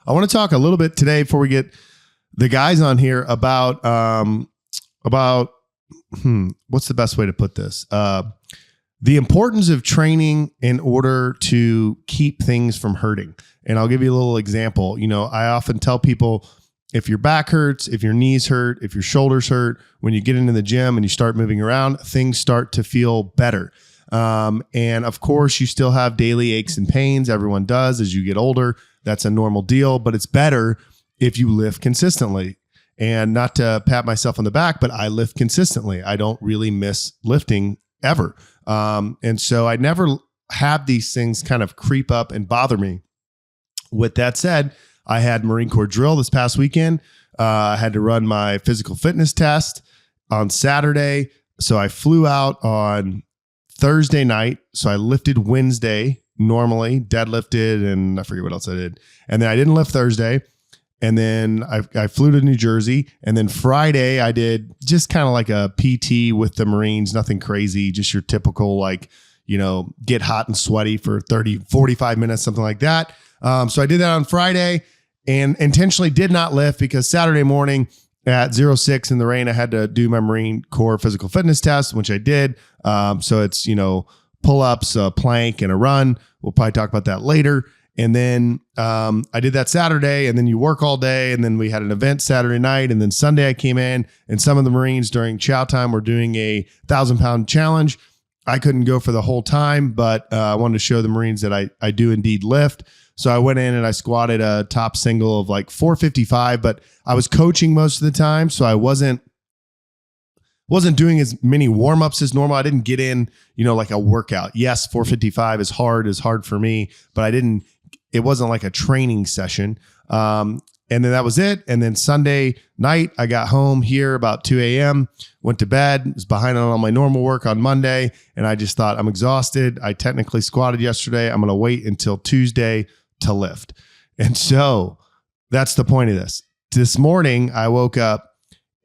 I want to talk a little bit today before we get the guys on here about what's the best way to put this? The importance of training in order to keep things from hurting. And I'll give you a little example. You know, I often tell people, if your back hurts, if your knees hurt, if your shoulders hurt, when you get into the gym and you start moving around, things start to feel better. And of course, you still have daily aches and pains. Everyone does as you get older. That's a normal deal, but it's better if you lift consistently. And not to pat myself on the back, but I lift consistently. I don't really miss lifting ever. And so I never have these things kind of creep up and bother me. With that said, I had Marine Corps drill this past weekend. I had to run my physical fitness test on Saturday. So I flew out on Thursday night. So I lifted Wednesday normally, deadlifted, and I forget what else I did. And then I didn't lift Thursday. And then I flew to New Jersey. And then Friday, I did just kind of like a PT with the Marines, nothing crazy, just your typical, like, you know, get hot and sweaty for 30, 45 minutes, something like that. So I did that on Friday and intentionally did not lift because Saturday morning at 06 in the rain, I had to do my Marine Corps physical fitness test, which I did. So it's, you know, pull-ups, a plank, and a run. We'll probably talk about that later. And then I did that Saturday, and then you work all day. And then we had an event Saturday night. And then Sunday I came in, and some of the Marines during chow time were doing a 1,000-pound challenge. I couldn't go for the whole time, but I wanted to show the Marines that I do indeed lift. So I went in and I squatted a top single of like 455, but I was coaching most of the time. So I wasn't doing as many warm-ups as normal. I didn't get in, you know, like a workout. Yes, 455 is hard for me, but it wasn't like a training session. And then that was it. And then Sunday night, I got home here about 2 a.m., went to bed, was behind on all my normal work on Monday. And I just thought, I'm exhausted. I technically squatted yesterday. I'm going to wait until Tuesday to lift. And so that's the point of this. This morning, I woke up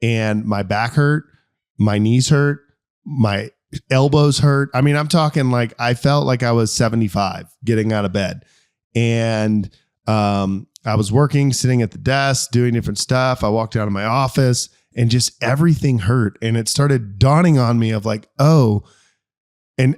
and my back hurt, my knees hurt, my elbows hurt. I mean, I'm talking like I felt like I was 75 getting out of bed. And I was working, sitting at the desk, doing different stuff. I walked out of my office and just everything hurt. And it started dawning on me of like, oh, and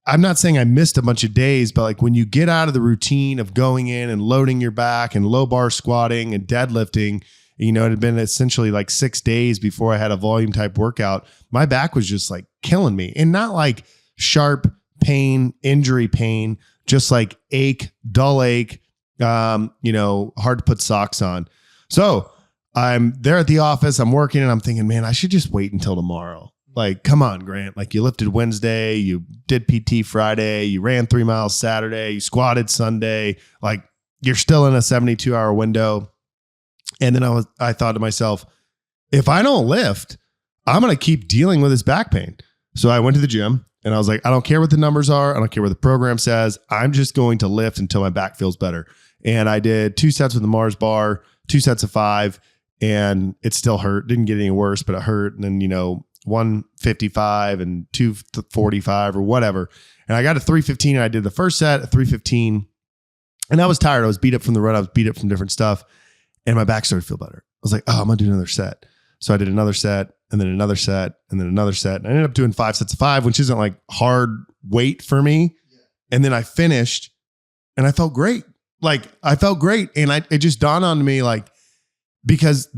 I'm not saying I missed a bunch of days, but like when you get out of the routine of going in and loading your back and low bar squatting and deadlifting, you know, it had been essentially like 6 days before I had a volume type workout. My back was just like killing me, and not like sharp pain, injury pain, just like ache, dull ache, you know, hard to put socks on. So I'm there at the office, I'm working, and I'm thinking, man, I should just wait until tomorrow. Like, come on, Grant. Like, you lifted Wednesday, you did PT Friday, you ran 3 miles Saturday, you squatted Sunday. Like, you're still in a 72-hour window. And then I thought to myself, if I don't lift, I'm going to keep dealing with this back pain. So I went to the gym and I was like, I don't care what the numbers are. I don't care what the program says. I'm just going to lift until my back feels better. And I did 2 sets with the Mars bar, 2 sets of 5, and it still hurt. Didn't get any worse, but it hurt. And then, you know, 155 and 245 or whatever. And I got a 315 and I did the first set at 315 and I was tired. I was beat up from the run. I was beat up from different stuff and my back started to feel better. I was like, oh, I'm going to do another set. So I did another set and then another set and then another set. And I ended up doing 5 sets of 5, which isn't like hard weight for me. Yeah. And then I finished and I felt great. Like I felt great. And it just dawned on me, like, because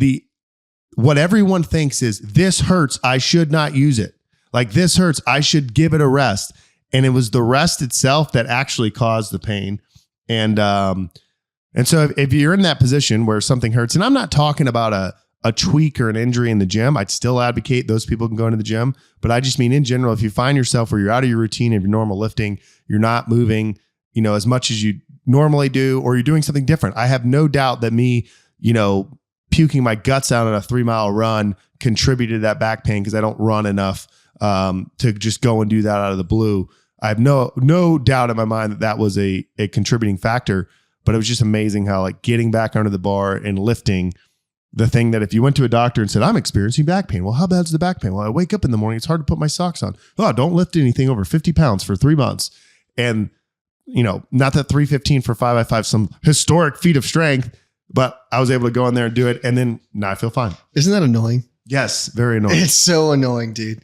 what everyone thinks is this hurts, I should not use it. Like this hurts, I should give it a rest. And it was the rest itself that actually caused the pain. And so if you're in that position where something hurts, and I'm not talking about a tweak or an injury in the gym, I'd still advocate those people can go into the gym. But I just mean in general, if you find yourself where you're out of your routine of your normal lifting, you're not moving, you know, as much as you normally do, or you're doing something different. I have no doubt that me, you know, puking my guts out on a 3-mile run contributed to that back pain because I don't run enough to just go and do that out of the blue. I have no doubt in my mind that was a contributing factor, but it was just amazing how like getting back under the bar and lifting, the thing that if you went to a doctor and said, I'm experiencing back pain. Well, how bad is the back pain? Well, I wake up in the morning, it's hard to put my socks on. Oh, don't lift anything over 50 pounds for 3 months. And, you know, not that 315 for 5x5, some historic feat of strength, But I was able to go in there and do it. And then now I feel fine. Isn't that annoying? Yes. Very annoying. It's so annoying, dude.